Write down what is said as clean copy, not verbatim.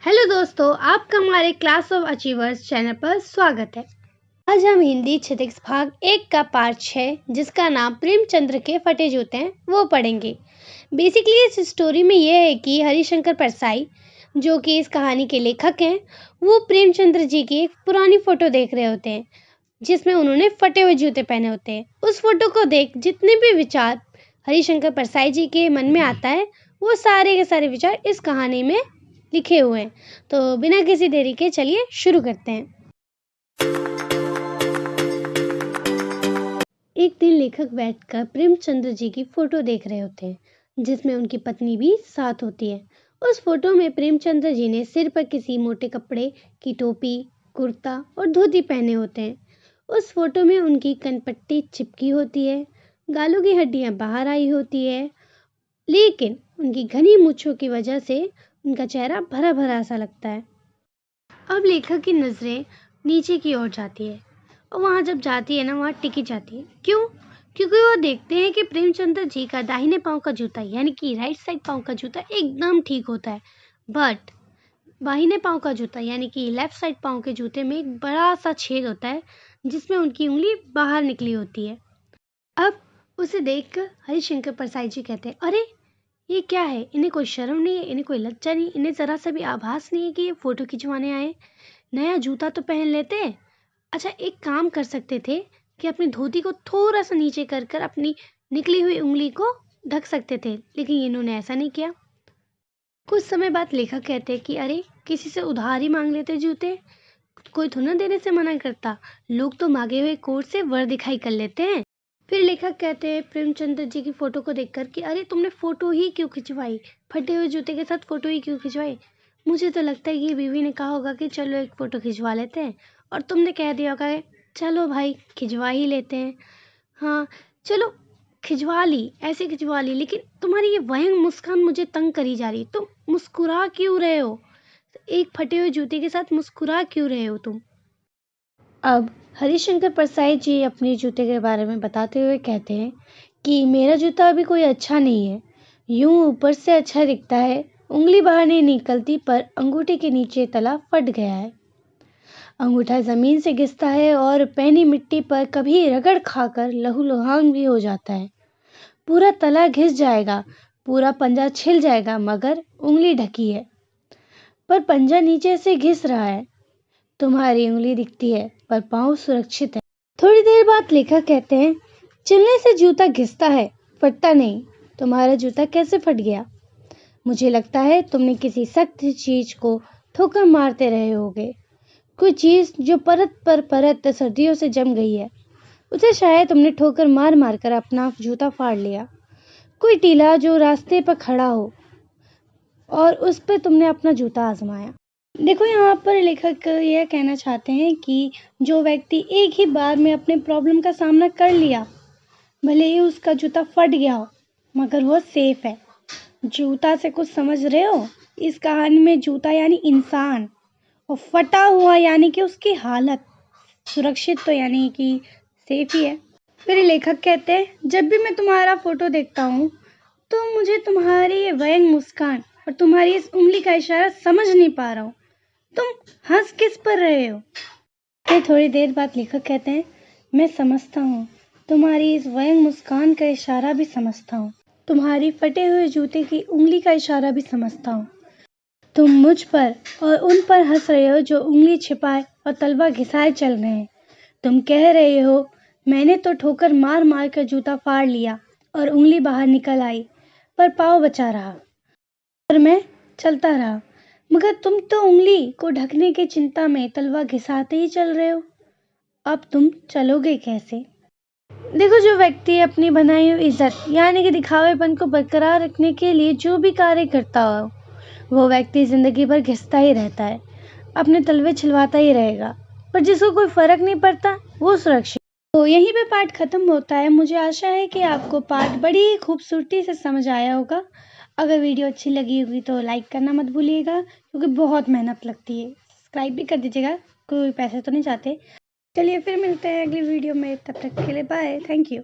Hello दोस्तों, आपका हमारे क्लास ऑफ अचीवर्स चैनल पर स्वागत है। आज हम हिंदी छिटिक्स भाग 1 का पार्ट 6 जिसका नाम प्रेमचंद्र के फटे जूते हैं वो पढ़ेंगे। बेसिकली इस स्टोरी में यह है कि हरिशंकर परसाई जो कि इस कहानी के लेखक हैं, वो प्रेमचंद्र जी की एक पुरानी फोटो देख रहे होते हैं जिसमें उन्होंने फटे हुए जूते पहने होते हैं। उस फोटो को देख जितने भी विचार हरिशंकर परसाई जी के मन में आता है वो सारे के सारे विचार इस कहानी में लिखे हुए हैं। तो बिना किसी देरी के चलिए शुरू करते हैं। एक दिन लेखक बैठकर प्रेमचंद्र जी की फोटो देख रहे होते हैं जिसमें उनकी पत्नी भी साथ होती है। उस फोटो में प्रेमचंद्र जी ने सिर पर किसी मोटे कपड़े की टोपी, कुर्ता और धोती पहने होते हैं। उस फोटो में उनकी कनपट्टी चिपकी होती है, गालों की हड्डियां बाहर आई होती है, लेकिन उनकी घनी मूंछों की वजह से उनका चेहरा भरा भरा सा लगता है। अब लेखक की नजरें नीचे की ओर जाती है और वहां जब जाती है ना, वहां टिकी जाती है। क्यों? क्योंकि वो देखते हैं कि प्रेमचंद्र जी का दाहिने पांव का जूता यानी कि राइट साइड पांव का जूता एकदम ठीक होता है, बट बाहिने पांव का जूता यानी कि लेफ्ट साइड पांव के जूते में एक बड़ा सा छेद होता है जिसमें उनकी उंगली बाहर निकली होती है। अब उसे देखकर हरिशंकर परसाई जी कहते हैं, अरे ये क्या है? इन्हें कोई शर्म नहीं है, इन्हें कोई लज्जा नहीं, इन्हें जरा सा भी आभास नहीं है कि ये फोटो खिंचवाने आए। नया जूता तो पहन लेते। अच्छा, एक काम कर सकते थे कि अपनी धोती को थोड़ा सा नीचे कर कर अपनी निकली हुई उंगली को ढक सकते थे, लेकिन इन्होंने ऐसा नहीं किया। कुछ समय बाद लेखक कहते हैं कि अरे किसी से उधार ही मांग लेते जूते, कोई थोड़ा देने से मना करता, लोग तो मांगे हुए कोट से वर दिखाई कर लेते हैं। फिर लेखक कहते हैं प्रेमचंद्र जी की फोटो को देखकर कि अरे तुमने फोटो ही क्यों खिंचवाई, फटे हुए जूते के साथ फोटो ही क्यों खिंचवाई? मुझे तो लगता है कि बीवी ने कहा होगा कि चलो एक फोटो खिंचवा लेते हैं, और तुमने कह दिया होगा चलो भाई खिंचवा ही लेते हैं। हाँ चलो खिंचवा ली, ऐसे खिंचवा ली, लेकिन तुम्हारी ये व्यंग मुस्कान मुझे तंग करी जा रही। तुम मुस्कुरा क्यों रहे हो? एक फटे हुए जूते के साथ मुस्कुरा क्यों रहे हो तुम? अब हरिशंकर परसाई जी अपने जूते के बारे में बताते हुए कहते हैं कि मेरा जूता अभी कोई अच्छा नहीं है। यूं ऊपर से अच्छा दिखता है, उंगली बाहर नहीं निकलती, पर अंगूठे के नीचे तला फट गया है। अंगूठा जमीन से घिसता है और पहनी मिट्टी पर कभी रगड़ खाकर लहूलुहान भी हो जाता है। पूरा तला घिस जाएगा, पूरा पंजा छिल जाएगा, मगर उंगली ढकी है, पर पंजा नीचे से घिस रहा है। तुम्हारी उंगली दिखती है पर पाँव सुरक्षित है। थोड़ी देर बाद लेखक कहते हैं, चलने से जूता घिसता है, फटता नहीं। तुम्हारा जूता कैसे फट गया? मुझे लगता है तुमने किसी सख्त चीज को ठोकर मारते रहे होगे। कोई चीज जो परत पर परत सर्दियों से जम गई है, उसे शायद तुमने ठोकर मार मार कर अपना जूता फाड़ लिया। कोई टीला जो रास्ते पर खड़ा हो और उस पर तुमने अपना जूता आजमाया। देखो, यहाँ पर लेखक यह कहना चाहते हैं कि जो व्यक्ति एक ही बार में अपने प्रॉब्लम का सामना कर लिया, भले ही उसका जूता फट गया हो, मगर वो सेफ है। जूता से कुछ समझ रहे हो? इस कहानी में जूता यानी इंसान और फटा हुआ यानी कि उसकी हालत। सुरक्षित तो यानी कि सेफ ही है। फिर लेखक कहते हैं, जब भी मैं तुम्हारा फोटो देखता हूँ तो मुझे तुम्हारी ये व्यंग मुस्कान और तुम्हारी इस उंगली का इशारा समझ नहीं पा रहा हूँ। तुम हंस किस पर रहे हो? फिर थोड़ी देर बाद लेखक कहते हैं, मैं समझता हूँ, तुम्हारी इस व्यंग मुस्कान का इशारा भी समझता हूँ, तुम्हारी फटे हुए जूते की उंगली का इशारा भी समझता हूँ। तुम मुझ पर और उन पर हंस रहे हो जो उंगली छिपाए और तलवा घिसाए चल रहे हैं। तुम कह रहे हो, मैंने तो ठोकर मार मार कर जूता फाड़ लिया और उंगली बाहर निकल आई, पर पाँव बचा रहा और मैं चलता रहा। मगर तुम तो उंगली को ढकने की चिंता में तलवा घिसाते ही चल रहे हो। अब तुम चलोगे कैसे? देखो, जो व्यक्ति अपनी बनाई हुई इज्जत यानी कि दिखावेपन को बरकरार रखने के लिए जो भी कार्य करता हो, वो व्यक्ति जिंदगी भर घिसता ही रहता है, अपने तलवे छिलवाता ही रहेगा, पर जिसको कोई फर्क नहीं पड़ता वो सुरक्षित। तो यहीं पे पाठ खत्म होता है। मुझे आशा है कि आपको पाठ बड़ी खूबसूरती से समझ आया होगा। अगर वीडियो अच्छी लगी होगी तो लाइक करना मत भूलिएगा, क्योंकि बहुत मेहनत लगती है। सब्सक्राइब भी कर दीजिएगा, कोई पैसे तो नहीं चाहते। चलिए फिर मिलते हैं अगली वीडियो में, तब तक के लिए बाय, थैंक यू।